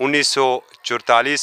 1944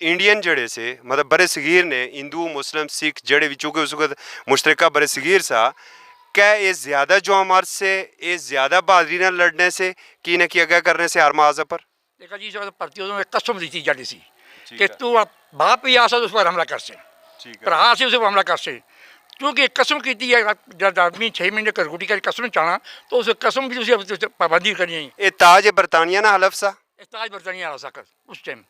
Indian ਜਿਹੜੇ ਸੇ ਮਤਲਬ ਬੜੇ ਸਗੀਰ ਨੇ ਹਿੰਦੂ ਮੁਸਲਿਮ ਸਿੱਖ ਜਿਹੜੇ ਵਿੱਚੋਂ ਕਿ ਉਸ ਵਕਤ ਮੁਸ਼ਤਰਕਾ ਬੜੇ ਸਗੀਰ ਸਾ کیا یہ زیادہ جو ہمارے سے یہ زیادہ بہادری نہ لڑنے سے کی نہ کیا گیا کرنے سے آرما اعظم پر دیکھا جی بھرتی نے قسم دی تھی جڑی سی کہ تو باپ ہی آ سکتا اس پر حملہ کر سے بھرا سے اسے حملہ کر سے کیونکہ قسم کی ہے جب آدمی 6 مہینے کرگوٹی کا قسم چاہنا تو اس قسم بھی اسے پابندی کرنی ہے. یہ تاج برطانیہ نہ حلف سا تاج برطانیہ آ سکا اس ٹائم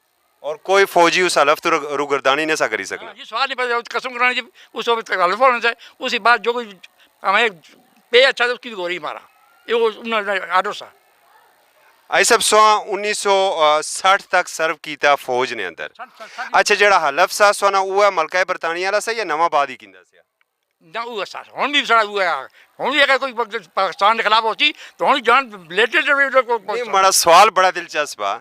اور کوئی فوجی اس حلف تو روگردانی نہ سا کری سکنا. یہ سوال نہیں پتا قسم کرانے اس وقت حلف ہونا چاہیے اسی بات جو کوئی ہمیں پے اچھا تھا اس کی بھی گوری مارا یہ آڈر سا. آئی سب 1960 تک سرو کیتا فوج نے اندر. اچھا جڑا حلف سا سونا وہ ملکہ برطانیہ والا سا یا نواں باد ہی کیندا سا نہ وہ سا ہن بھی سڑا ہوا ہے ہن بھی اگر کوئی پاکستان کے خلاف ہوتی تو ہن جان لیٹسٹ بڑا سوال بڑا دلچسپ ہے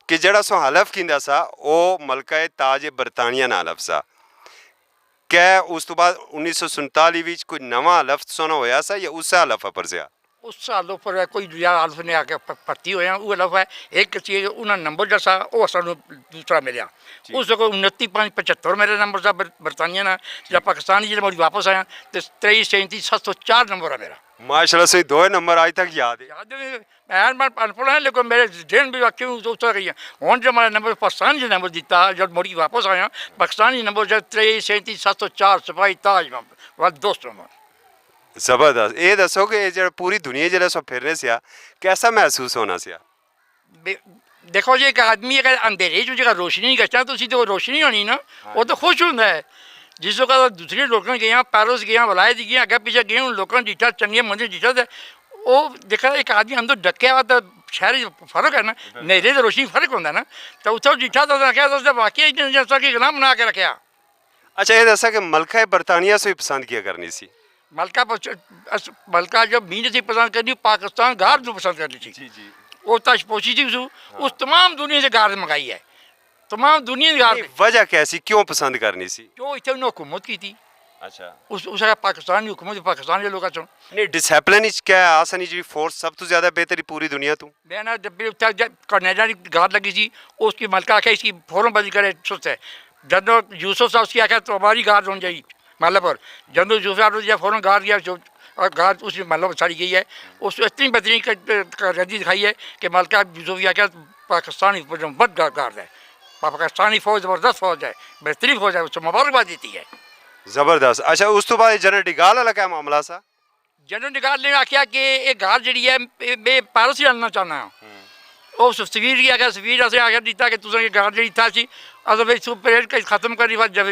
کہ جڑا سو حلف کیندا سا او ملکہ تاج برطانیہ نہ حلف سا کیا اس تو بعد 1947 وچ کوئی نواں حلف سونا ہویا سا یا اس حلف پر سا اس سال پر کوئی حلف نے آ کے پرتی ہویا وہ حلف ہے ایک چیز انہاں نمبر جیسا وہ سانو دوسرا ملیا اس کو 29/75 میرے نمبر تھا برطانیہ نا جب پاکستان جب مجھے واپس آیا تو 23/3704 نمبر ہے میرا ماشاءاللہ سے 2 نمبر آج تک یاد ہے. یاد ہے میں انپڑھ ہے لیکن میرے ذہن بھی واقعی اتر گئی ہے. ہوں جب ہمارا نمبر پاکستان جو نمبر دیتا جب موڑی واپس آیا پاکستانی نمبر جب 23/3704 سپاہی تاج دوست نمبر. زبردست. یہ دسو کہ جب پوری دنیا جب سو پھرنے سے کیسا محسوس ہونا سیا؟ دیکھو جی ایک آدمی اگر اندھیرے جو جگہ روشنی نہیں کرتا تو اسی تو روشنی ہونی نا وہ تو خوش ہوتا ہے. جس وقت دوسرے لوگوں نے گیا پیرس گیا ولایت گیا اگے پیچھے گئے ان لوگوں نے ڈیٹا چنگے مندر ڈیٹا تھا وہ دیکھا ایک آدمی اندر ڈکیا ہوا تو شہر فرق ہے نا نیرے تو روشنی فرق ہوتا ہے نا تو اتنے ڈیٹا تھا کیا واقعی جیسا کہ غلام بنا کے رکھا. اچھا یہ دسا کہ ملکہ برطانیہ سے پسند کیا کرنی سی ملکہ جب مین سے پسند کرنی پاکستان گارڈ جو پسند کرنی تھی وہ تاش پوچھی تھی اس تمام دنیا سے گارڈ منگائی ہے تمام دنیا کی گارڈ. وجہ کیسی کیوں پسند کرنی سی؟ جو اتنے انہوں حکومت کی تھی. اچھا اس پاکستان کی حکومت پاکستان کے لوگوں نہیں ڈسپلن کیا آسانی جی فورس سب تو زیادہ بہتری پوری دنیا تو میں نا جب کینیڈا کی گارڈ لگی تھی اس کی ملکہ آخیا اس کی فوراً بدل کرے سست ہے. جب یوسف صاحب اس کی آخیا تو ہماری گارڈ ہونی چاہیے مالہ پر جب یوسف صاحب نے فوراً گارڈ کیا جو گارڈ اس مالہ پر ساڑی گئی ہے اس کو اتنی بہترین ردی دکھائی ہے کہ ملکہ یوسف کی آخیا پاکستانی بد گارڈ ہے پاکستانی فوج زبردست فوج ہے بہترین فوج ہے اس کو مبارکباد دیتی ہے. زبردست. اچھا اس تو بعد جنرل ڈگال والا کیا معاملہ سا؟ جنرل ڈگال نے آخیا کہ یہ گار جڑی ہے میں پیرس ہی آنا چاہنا ہوں وہ سفیر کی آخیا سفیر اسے آخیا دیتا کہ تصا یہ گار جڑی تھا سی اصل بھائی پریڈ ختم کرنے بعد جب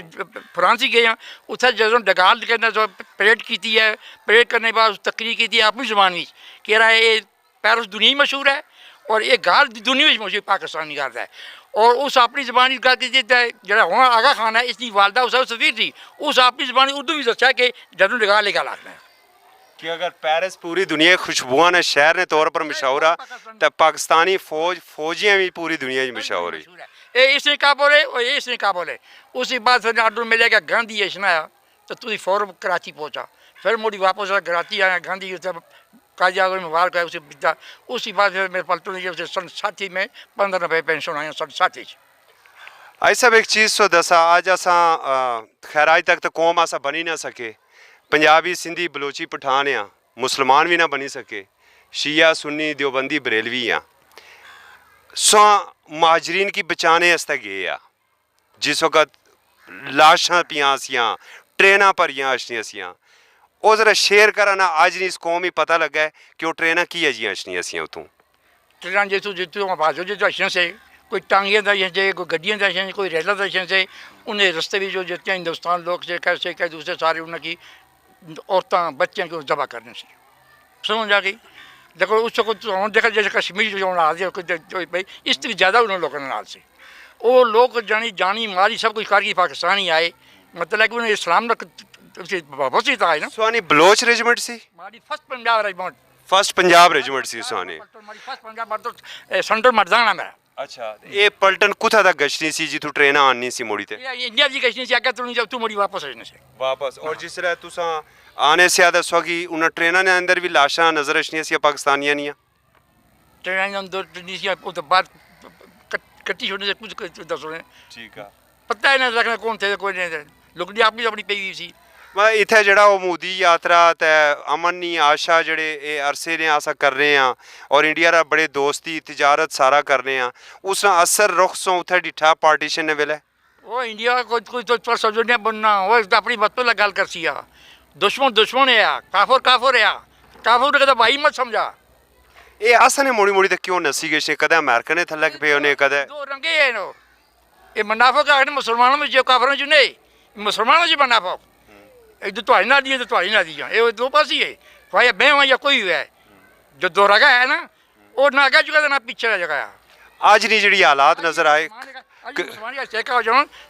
فرانس ہی گئے ہیں اتنے جنرل ڈگال کہنا جو پریڈ کی ہے پریڈ کرنے کے بعد تقریر کی تھی اپنی زبان میں کہہ رہا ہے یہ پیرس دنیا ہی مشہور ہے اور یہ گار دنیا میں مشہور پاکستانی گار ہے اور اس اپنی زبان گل کی جڑا ہوں آگا خان ہے اس کی والدہ اس سفیر تھی اس اپنی زبان اردو بھی دسیا کہ جنرل ڈگال یہ گل آخنا ہے کہ اگر پیرس پوری دنیا خوشبوان ہے شہر نے طور پر مشہور ہے تو پاکستانی فوجیاں بھی پوری دنیا میں مشہور ہے. اس نے کہا بولے اور اس نے کہا بولے اسی بات پھر آرڈر ملے گا گاندھی ہے سنایا تو تھی فوراً کراچی پہنچا پھر موڑی واپس کراچی آیا گاندھی قائد اعظم مبارک ہے اسے بیتا اسی بات پھر میرے پلٹو نے اسے سن 60 میں 15 روپے پینشن آیا سن 60. آئی سب ایک چیز سو دسا آج اساں خیر آج تک تو قوم ایسا بنی نہ سکے پنجابی سندھی بلوچی پٹھان ہیں مسلمان بھی نہ بنی سکے شیعہ سنی دیوبندی بریلوی ہیں سو مہاجرین کی بچانے ہستا گئے جس وقت لاشاں پیاں سیاں ٹریناں پر یہاں اشنیاں سیاں وہ ذرا شیئر کرانا آج نہیں اس قوم ہی پتہ لگا ہے کہ وہ ٹریناں کی اجیاں اشنیاں سیاں اتوں ٹرین جیتوں بازو جو اشیاں سے کوئی ٹانگیاں داشیں سے کوئی گڈیاں داشیں کوئی ریلاں داشیں سے انہیں رستے بھی جو جتنے ہندوستان لوگ سے کیسے کہ دوسرے سارے انہیں کی عورتیں بچے کو ذبح کرنے سے سمجھ آ گئی. دیکھو اس کو دیکھا جیسے کشمیر جو نال بھائی اس سے بھی زیادہ انہوں لوگوں نے نال سے وہ لوگ جانی ماری سب کچھ کر کے پاکستانی آئے مطلب کہ انہیں اسلام بہت سی تھا نا سوانی بلوچ ریجمنٹ سی ہماری first Punjab regiment first Punjab regiment سی سوانی فرسٹ پنجاب سینٹرل مردانہ میرا. اچھا یہ پلٹن کتھا تک گشنی سی جی تو ٹریناں آنی سی موڑی تے انڈیا جی گشنی سی اگر تو نہیں جب تو موڑی واپس آنے سے واپس اور جس طرح تساں آنے سے آدھا سوگی انہاں ٹریناں نے اندر بھی لاشاں نظر اشنیاں سی پاکستانیاں نہیں ٹرین اندر نہیں سی وہ تو بعد کٹی چھوڑنے سے کچھ دسو نے ٹھیک ہے ਪਤਾ ਹੀ ਨਹੀਂ ਲੱਗਣਾ ਕੌਣ ਥੇ ਕੋਈ ਨਹੀਂ ਲੁਕਦੀ ਆਪਣੀ ਆਪਣੀ ਪਈ ਹੋਈ ਸੀ ਮੈਂ ਇੱਥੇ ਜਿਹੜਾ ਉਹ ਮੋਦੀ ਯਾਤਰਾ ਤੇ ਅਮਨੀ ਆਸ਼ਾ ਜਿਹੜੇ ਇਹ ਅਰਸੇ ਨੇ ਆਸਾ ਕਰ ਰਹੇ ਆ ਔਰ ਇੰਡੀਆ ਦਾ ਬੜੇ ਦੋਸਤੀ ਤਜਾਰਤ ਸਾਰਾ ਕਰ ਰਹੇ ਆ ਉਸ ਨਾਲ ਅਸਰ ਰੁਖ ਸੋਂ ਉੱਥੇ ਡਿੱਠਾ ਪਾਰਟੀਸ਼ਨ ਨੇ ਵੇਲੇ ਉਹ ਇੰਡੀਆ ਕੋਈ ਤੋਂ ਪਰ ਸਮਝਣਿਆ ਬੰਨਾ ਉਹ ਆਪਣੀ ਮਤ ਤੋਂ ਗੱਲ ਕਰਸੀ ਆ ਦੁਸ਼ਮਣ ਹੈ ਆ ਕਾਫਰ ਹੈ ਆ ਕਾਫਰ ਕਦੇ ਭਾਈ ਮਤ ਸਮਝਾ ਇਹ ਅਸਾਂ ਨੇ ਮੋੜੀ ਮੋੜੀ ਤੇ ਕਿਉਂ ਨਸੀ ਗਏ ਕਦੇ ਅਮਰੀਕਾ ਨੇ ਥੱਲੇ ਪਏ ਉਹਨੇ ਕਦੇ ਦੋ ਰੰਗੇ ਹੈ ਨੋ ਇਹ ਮੁਨਾਫਿਕ ਆਖਦੇ ਮੁਸਲਮਾਨਾਂ ਵਿੱਚ ਕਾਫਰਾਂ ਚ ਨਹੀਂ ਮੁਸਲਮਾਨਾਂ ਚ ਮੁਨਾਫਿਕ ਇੱਕ ਤੁਹਾਡੀ ਨਾਲ ਦੀ ਤੇ ਤੁਹਾਡੀ ਨਾਲ ਦੀ ਇਹ ਦੋ ਪਾਸੇ ਹੈ ਭਾਈ ਮੈਂ ਜਾਂ ਕੋਈ ਹੈ ਜੋ ਦੋ ਰਗਾ ਹੈ ਨਾ ਉਹ ਨਾ ਅੱਗੇ ਚੁੱਕਾ ਨਾ ਪਿੱਛੇ ਰਹਿ ਜਾਗਾ ਅੱਜ ਦੀ ਜਿਹੜੀ ਹਾਲਾਤ ਨਜ਼ਰ ਆਏ ਮੁਸਲਮਾਨ ਦਾ ਚੇਕਾ ਹੋ ਜਾਣ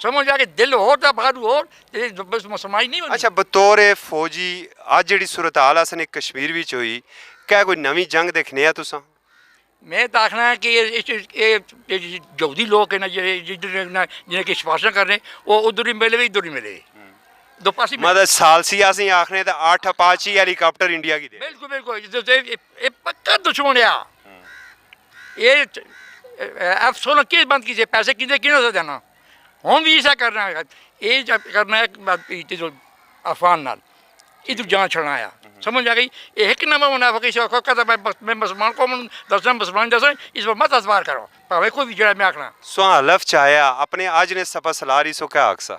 ਸਮਝ ਆ ਕੇ ਦਿਲ ਹੋਰ ਤਾਂ ਬਾਹਰ ਹੋਰ ਤੇ ਬਸ ਮੁਸਲਮਾਨੀ ਨਹੀਂ ਬਣਨੀ ਅੱਛਾ ਬਤੌਰ ਫੌਜੀ ਅੱਜ ਜਿਹੜੀ ਸੂਰਤ ਹਾਲ ਅਸਨ ਕਸ਼ਮੀਰ ਵਿੱਚ ਹੋਈ ਕਿਆ ਕੋਈ ਨਵੀਂ ਜੰਗ ਦੇਖਨੇ ਆ ਤੁਸੀਂ ਮੈਂ ਤਾਂ ਆਖਣਾ ਕਿ ਇਹ ਯਹੂਦੀ ਲੋਕ ਹੈ ਨਾ ਜਿਹੜੇ ਜਿਹਨੇ ਕਿ ਸ਼ਿਫਾਰਸ਼ਾਂ ਕਰ ਰਹੇ ਉਹ ਉਧਰ ਹੀ ਮਿਲੇ ਵੀ ਇੱਧਰ ਹੀ ਮਿਲੇ ਦੋ ਪਾਸੇ ਮਤਲਬ ਸਾਲਸੀ ਅਸੀਂ ਆਖਨੇ ਤਾਂ 8 ਅਪਾਚੀ ਹੈਲੀਕਾਪਟਰ ਇੰਡੀਆ ਕੀ ਦੇ ਬਿਲਕੁਲ ਇਹ ਪੱਕਾ ਦੁਸ਼ਮਣ ਆ ਇਹ F-16 ਕਿਸ ਬੰਦ ਕੀਤੇ ਪੈਸੇ ਕਿਹਨੇ ਸੇ ਦੇਣਾ ਹੁਣ ਵੀ ਇਸਾ ਕਰਨਾ ਹੈ ਇਹ ਕਰਨਾ ਹੈ ਜੋ ਅਫਗਾਨ ਨਾਲ ਇਹ ਤੋਂ ਜਾਨ ਛੜਨਾ ਆ ਸਮਝ ਆ ਗਈ ਇਹ ਇੱਕ ਨਵਾਂ ਮੁਨਾਫਿਕ ਇਸ ਵਕਤ ਕਹਿੰਦਾ ਮੈਂ ਮੁਸਲਮਾਨ ਕੌਮ ਨੂੰ ਦੱਸਣਾ ਮੁਸਲਮਾਨ ਦੱਸਣਾ ਇਸ ਪਰ ਮਤ ਅਸਵਾਰ ਕਰੋ ਭਾਵੇਂ ਕੋਈ ਵੀ ਜਿਹੜਾ ਮੈਂ ਆਖਣਾ ਸੁਹਾਲਫ ਚਾਹਿਆ ਆਪਣੇ ਅੱਜ ਨੇ ਸਪਾ ਸਲਾਰੀ ਸੋ ਕਿਆ ਆਖਸਾ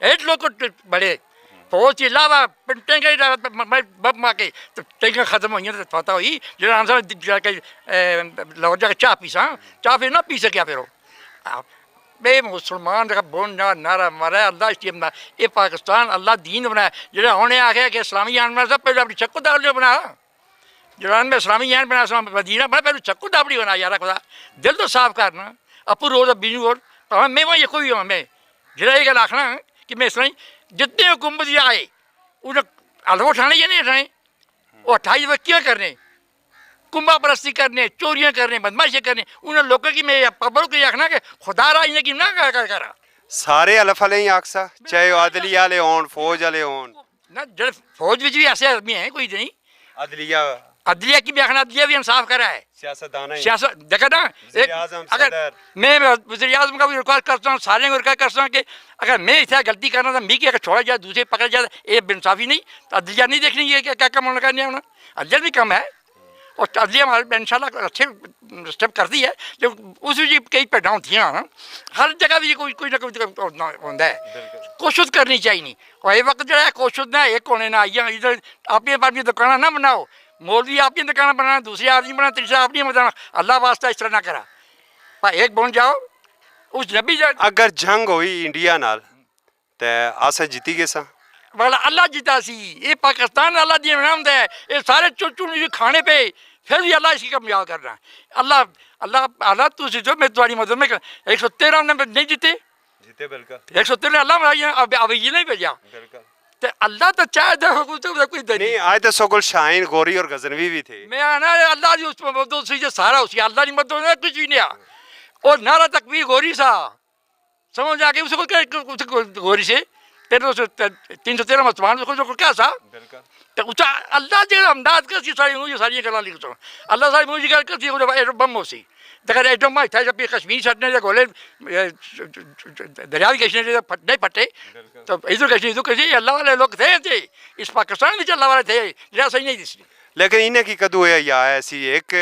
ایٹ لوگ بڑے فوج کے علاوہ ٹینکر بم آ کے تو ٹینکر ختم ہوئی تو پتہ ہوئی جو جا کے لاہور جا کے چاہ پیسا چاہ پھر نہ پی سکیا پھر بے مسلمان کا بون نعرہ مارا اللہ اسٹیم یہ پاکستان اللہ دین بنایا جہاں ہونے آ گیا کہ اسلامی آن بنا سب پہلے اپنی چکو داڑی بنا جہاں میں اسلامی آن بنا مدینہ بنا پہلے چکو داڑی بنا یار خدا دل تو صاف کرنا اپو روز بینو اور میں وہاں یہ کوئی ہوں میں جہاں یہ گل آخنا کہ میں اسلامی جتنے حکومت آئے انہیں حلف اٹھانے یا نہیں اٹھانے وہ 28 وقت کیا کرنے کنبا پرستی کرنے چوریاں کرنے بدماشیاں کرنے انہیں لوگوں کی میں پبلوں کو یہ آخنا کہ خدا را انہیں کی نہ کرا سارے حلف والے ہی آکسا چاہے عدلیہ والے ہون فوج والے ہون نہ جب فوج بھی ایسے آدمی ہیں کوئی نہیں عدلیہ کی بھی آخنا عدلیہ بھی انصاف کرا ہے سیاست دیکھا نا اگر میں وزیر اعظم کا بھی ریکویسٹ کرتا ہوں سارے کو ریکویسٹ کرتا ہوں کہ اگر میں اتنا غلطی کرنا تھا می اگر چھوڑا جائے دوسرے پکڑ جائے یہ بے انصافی نہیں تو عدلیہ نہیں دیکھنی ہے کیا کم ہونا کرنے ہونا عدلیہ بھی کم ہے اور عدلیہ ہمارے ان شاء اللہ اچھے اسٹیپ کرتی ہے جو اس بھی کئی پیڈاؤں تھیں ہر جگہ بھی کوئی نہ کوئی ہوتا ہے کوشش کرنی چاہیے نہیں اور یہ وقت جو ہے کوشش نہ ایک ہونے نہ آئی ادھر آپ اپنی دکانیں نہ بناؤ مولوی آپ کی دکانیں بنانا دوسری آدمی بنانا تیسرا آدمی بنانا اللہ واسطہ اس طرح نہ کرا پر ایک بن جاؤ اس نبی اگر جنگ ہوئی انڈیا نال تو آسا جیتی گے سا والا اللہ جیتا سی یہ پاکستان اللہ دی نعمت ہے یہ سارے چون کھانے پہ پھر بھی اللہ اسی کا مزاح کر رہا ہے اللہ تو جو میں تمہاری مدد میں 113 نے نہیں جیتے بالکل 113 اللہ میں اب یہ نہیں بھیجا بالکل تو اللہ تو چاہے دے کوئی نہیں آئے تو سوگل شاہین غوری اور غزنوی بھی تھے میں آنا اللہ دی اس مدد سے سارا اسی اللہ دی مدد میں کچھ بھی نہیں آ اور نعرہ تکبیر غوری سا سمجھ آ کے اس کو غوری سے 313 مسلمان اس کو کیا سا تو اللہ جو امداد کرتی ساری گلا لکھ سو اللہ ساری مجھے گل کرتی بم ہو سی دیکھا ایٹم میں تھا جب کشمیر چھٹنے سے گولے دریا بھی کشنے سے نہیں پھٹے تو ادھر کشنے اللہ والے لوگ تھے اس پاکستان میں اللہ والے تھے جہاں صحیح نہیں دس لیکن انہیں کی کدو ہے یا ایسی ایک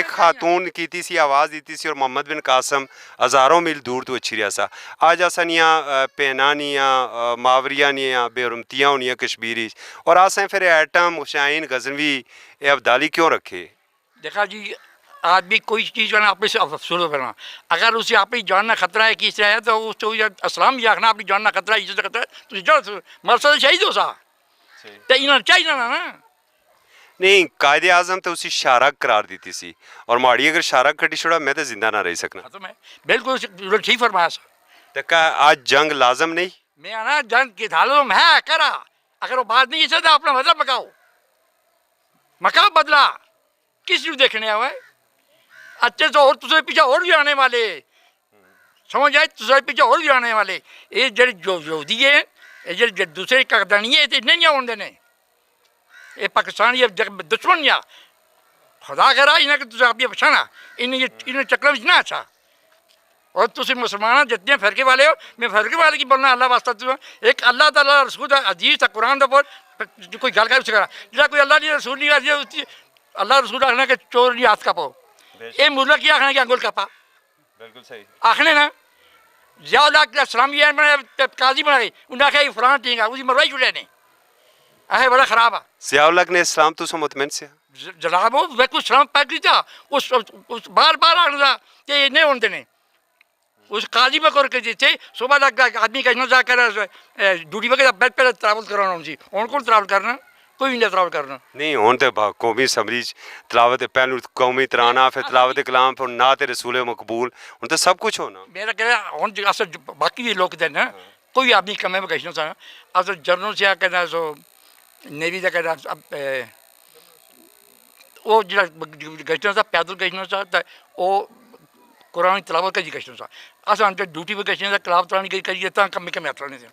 خاتون کیتی سی آواز دیتی سی اور محمد بن قاسم ہزاروں میل دور تو اچھی رہا سا آج آسا نیاں پینانیاں ماوریاں نیاں بے حرمتیاں ہونیاں کشمیری اور آسا پھر ایٹم حسین غزنوی اے عبدالی کیوں رکھے دیکھا جی آدمی کوئی چیز کرنا اپنے سے شروع کرنا، اگر اسے اپنی جان نہ خطرہ ہے کس طرح ہے تو اس کو اسلام بھی آخنا اپنی جان نہ خطرہ ہے، عزت خطرہ ہے تو جڑ مرسل شہید ہو سا تو انہوں نے چاہیے نا نہیں قائد اعظم تو اسی شارک قرار دیتی سی اور ماڑی اگر شارک کٹی چھوڑا میں تو زندہ نہ رہ سکنا ختم ہے بالکل ٹھیک فرمایا سا تو کیا آج جنگ لازم نہیں؟ میں آنا جنگ کی حالوں میں ہے کرا، اگر وہ بات نہیں سکتا اپنا مطلب مکاؤ، مکاؤ بدلا کس جو دیکھنے آئے اچھے سے اور تجھے پیچھے اور بھی آنے والے سمجھ آئے تجھے پیچھے اور بھی آنے والے یہ جڑی جو یہودی ہے یہ جڑی دوسرے قدرانی ہے یہ نہیں آن دینے یہ پاکستان یہ دشمن یا خدا کرا انہیں کہ تجھے آپ یہ پچھانا انہیں چکر میں نہ اچھا اور تسی مسلمان جتنے فرقے والے ہو میں فرقے والے کی بولنا اللہ واسطہ تو ایک اللہ تعالیٰ رسول عزیز تھا قرآن دا بول کوئی گل کر سکا جا کوئی اللہ نہیں رسول نہیں آتی اللہ رسول آخنا کہ چور نہیں ہاتھ کپو یہ ملا کی آخنا کہ انگل کپا بالکل صحیح آخنے نا ضیاء الحق اسلامی بنائے قاضی بنائے انہیں آخیا یہ فلاں ٹھیک ہے اسی مروائی چھوڑے نے آخر بڑا خراب ہے ضیاء الحق نے اسلام تو سو مطمئن سے جناب وہ بالکل اسلام پیک نہیں تھا اس بار بار آنے تھا کہ یہ نہیں ہونے دینے اس قاضی میں کر کے تھے صبح تک آدمی کہیں جا کر ڈیوٹی پہ بیڈ پہ ٹریول کرانا ان سے ان کو ٹریول کرنا کوئی نہیں ٹریول کرنا نہیں ہوں تو قومی اسمبلی تلاوت پہلو قومی ترانہ پھر تلاوت کلام پھر نعت رسول مقبول ہوں تو سب کچھ ہونا میرا کہہ رہا ہوں اصل باقی بھی لوگ دینا کوئی آدمی کمے میں کہنا سا اصل جرنل سے کہنا سو نیوی کا کہنا وہ جا گشتنا سا پیدل گشتنا سا وہ قرآن تلاوت کا جی گشتنا سا اصل ہم ڈیوٹی پہ گشتنا سا کلاب ترانی کریے تو کم اترنے سے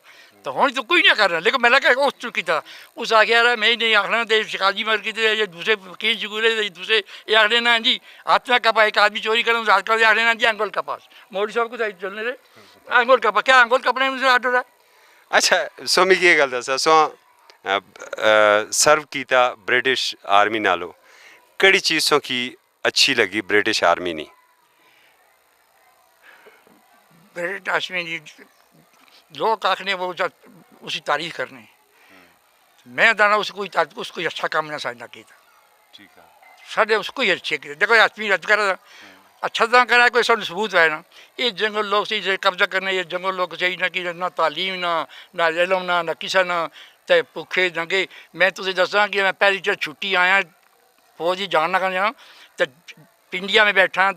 تو ہوں تو کوئی نہیں کر رہا لیکن میں لگا اس چکی تھا اس آ گیا میں نہیں آخنا تو شکاجی مر کی یہ دوسرے وکیل شکولے دوسرے یہ آخ لینا جی ہاتھ نہ کپا ایک آدمی چوری کرنا ہاتھ کر آخ لینا جی انگول کا پاس مودی صاحب کو چلنے رہے انگول کپا کیا انگول کپڑے میں آڈر ہے اچھا سو میں یہ گل دسا سو سرو کیتا برٹش آرمی نالو کڑی چیزوں کی اچھی لگی برٹش آرمی نہیں برٹش آرمی جی لوگ آخنے وہ اسی تعریف کرنے میں دانا اس کو اچھا کام نہ سمجھنا کیا تھا سارے اس کو ہی اچھے کیے دیکھو آدمی رد کرا اچھا نہ کرا کوئی سب ثبوت ہے نا یہ جنگل لوگ سے قبضہ کرنے یہ جنگل لوگ صحیح نہ کی نہ تعلیم نہ علم نہ کسی نہ تے بھوکے ننگے میں تجھے دساں کہ میں پہلی چیز چھٹی آیا فوجی جان نہ کر جانا تو پنڈیا میں بیٹھا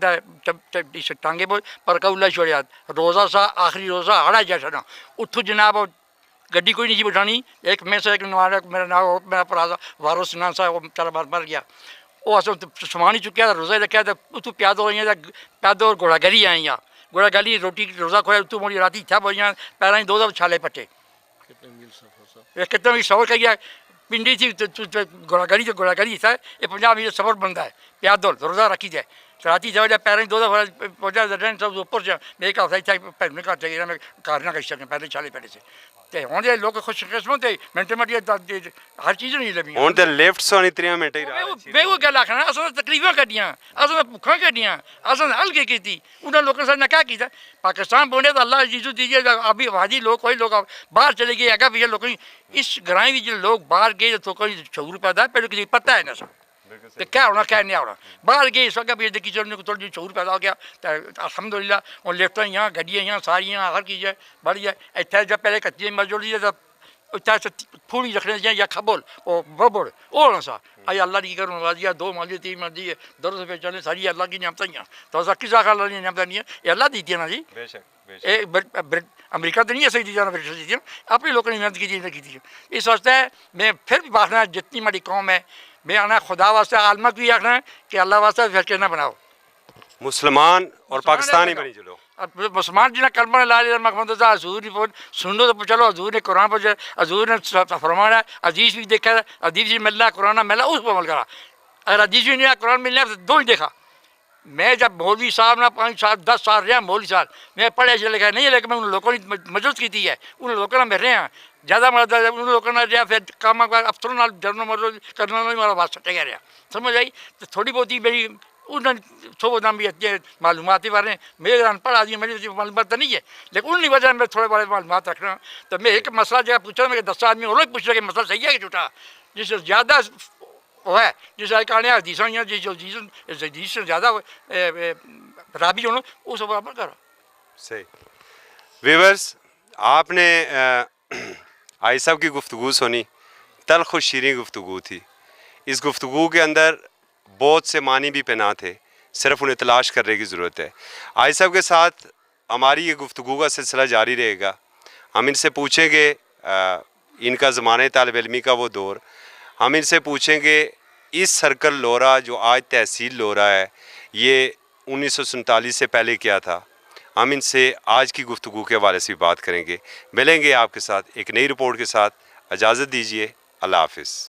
ٹانگے پر کلا چھوڑیا روزہ سا آخری روزہ ہڑا جیسا نا اتو جناب گڈی کوئی نہیں جی بٹھانی ایک میں سے ایک میرا نام میرا پڑا تھا وارث نام سا وہ چلا مر گیا وہ اصل سامان ہی چکیا تھا روزہ رکھا تھا اتو پیاد ہو رہی پیاد اور گھوڑا گلی آئی ہیں گھوڑا گلی روٹی روزہ کھویا اتو موڑی رات تھا بھائی پیرا ہی دو چھالے پٹے کتنا بھی سفر کر گیا پنڈی تھی گھوڑا گلی تھا یہ پنجاب میں سفر بنتا ہے پیاد روزہ رکھی جائے راتی جب پیرا ہی دو پہنچا سب اوپر سے میرے کا میں کارنا کر سکیں پہلے چھالے پہلے سے ہوں لوگ خوش قسمت منٹ منٹ ہر چیز نہیں لگی ہوں تو لیفٹ سو نہیں 3 منٹ ہی میں وہ گل آخنا اصل تکلیفیں کٹیاں اصل بھوکھاں کٹیاں اصل حل کی تھی انہوں نے لوگوں نے کیا کیا پاکستان بولے تو اللہ جیزو دیجیے ابھی آبادی لوگ کوئی لوگ باہر چلے گئے اگر بھی لوگ اس گرائیں بھی جو لوگ باہر گئے تو کوئی شعور پیدا پہلے کسی پتہ ہے نا سر تو کیا ہونا کیا نہیں ہونا باہر گئے اس وقت بھی دیکھی چلنے کو تھوڑی شعور پیدا ہو گیا تو الحمد للہ وہ لفٹیں یہاں گڈیاں یہاں ساریاں ہر چیز ہے بڑھ جائے اتنے جب پہلے کچی مر جوڑ دیے تو پھوڑی رکھنے سے یا کھبول وہ ببڑ وہ ہونا سا آئی اللہ کی کروں نوازیا 2 مرضی 3 مرضی ہے درد پہ چلے ساری اللہ کی نعمتیں ہی ہیں تو ایسا کس آخر اللہ کی نعمتیں نہیں ہے یہ اللہ دیتی ہے نا جی امریکہ تو نہیں ایسے دی جانا برٹش دیتی ہے اپنے لوگوں نے محنت کی چیزیں کی تھی اس واسطے میں پھر بھی باتنا جتنی بڑی قوم ہے میں آنا خدا واسطے عالمت بھی آخنا ہے کہ اللہ واسطے فرقے نہ بناؤ مسلمان اور پاکستانی بنی چلو مسلمان جنہیں کلمہ لا لیا محمد حضور نے سن لو تو چلو حضور نے قرآن پر حضور نے فرمانا ہے عزیز بھی دیکھا عزیز بھی مل رہا قرآن مل رہا اس پر عمل کرا اگر عزیز بھی نہیں قرآن ملنا تو دو ہی دیکھا میں جب مولوی صاحب نے 5 سال 10 سال رہا مولوی صاحب میں پڑھے چلے گیا نہیں لیکن میں ان لوگوں نے مجلس کی تھی ہے ان لوگوں نے میں رہے ہیں زیادہ مرد ان لوگوں نے رہا پھر کام افسروں جرنل مرد کرنا میرا بات سٹے گیا رہا سمجھ آئی تو تھوڑی بہت ہی میری انہوں نے صبح نام بھی اچھے معلومات بارے ہیں میرے ان پڑھ آدمی میری معلومات تو نہیں ہے لیکن انہیں وجہ میں تھوڑے بڑے معلومات رکھنا تو میں ایک مسئلہ جگہ پوچھا میں کہ 10 آدمی اور پوچھ رہا کہ مسئلہ صحیح ہے کہ جھوٹا جس سے زیادہ وہ ہے جس آج کہنے حدیثاں یا جس حدیث سے زیادہ رابی ہونا اس کو برابر کرا. صحیح. ویورز، آپ نے آئی صاحب کی گفتگو سنی، تلخ و شیریں گفتگو تھی. اس گفتگو کے اندر بہت سے معنی بھی پنہاں تھے، صرف انہیں تلاش کرنے کی ضرورت ہے. آئی صاحب کے ساتھ ہماری یہ گفتگو کا سلسلہ جاری رہے گا. ہم ان سے پوچھیں گے ان کا زمانہ طالب علمی کا وہ دور، ہم ان سے پوچھیں گے اس سرکل لورا جو آج تحصیل لورا ہے یہ 1947 سے پہلے کیا تھا. ہم ان سے آج کی گفتگو کے حوالے سے بھی بات کریں گے. ملیں گے آپ کے ساتھ ایک نئی رپورٹ کے ساتھ. اجازت دیجیے. اللہ حافظ.